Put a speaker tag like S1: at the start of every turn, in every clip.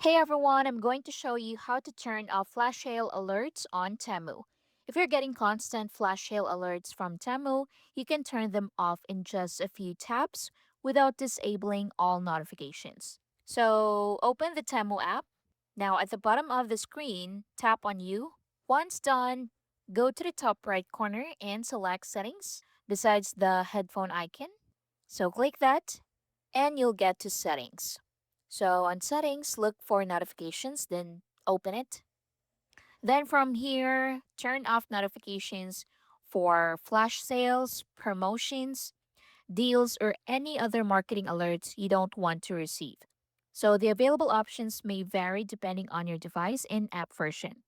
S1: Hey everyone, I'm going to show you how to turn off flash sale alerts on Temu. If you're getting constant flash sale alerts from Temu, you can turn them off in just a few taps without disabling all notifications. So open the Temu app. Now at the bottom of the screen, tap on You. Once done, go to the top right corner and select Settings besides the headphone icon. So click that and you'll get to Settings. So on Settings, look for Notifications, then open it. Then from here, turn off notifications for flash sales, promotions, deals, or any other marketing alerts you don't want to receive. So the available options may vary depending on your device and app version.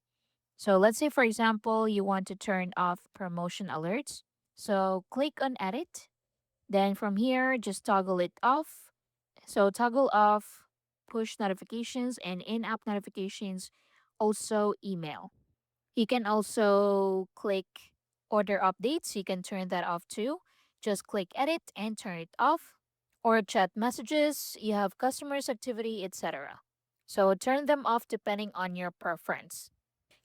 S1: So let's say, for example, you want to turn off promotion alerts. So click on Edit. Then from here, just toggle it off. So toggle off push notifications and in-app notifications, also email. You can also click order updates. You can turn that off too. Just click edit and turn it off. Or chat messages, you have customers activity, etc. So turn them off depending on your preference.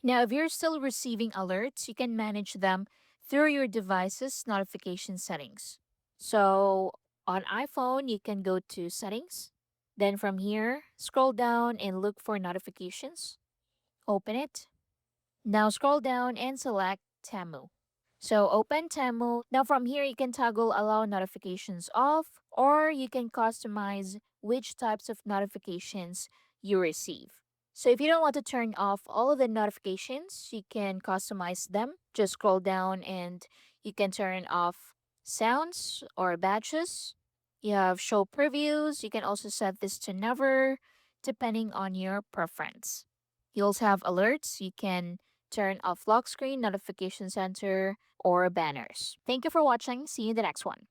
S1: Now, if you're still receiving alerts, you can manage them through your device's notification settings. So on iPhone, you can go to settings. Then from here, scroll down and look for notifications. Open it. Now scroll down and select Temu. So open Temu. Now from here, you can toggle allow notifications off, or you can customize which types of notifications you receive. So if you don't want to turn off all of the notifications, you can customize them. Just scroll down and you can turn off sounds or badges. You have show previews. You can also set this to never, depending on your preference. You also have alerts. You can turn off lock screen, notification center, or banners. Thank you for watching. See you in the next one.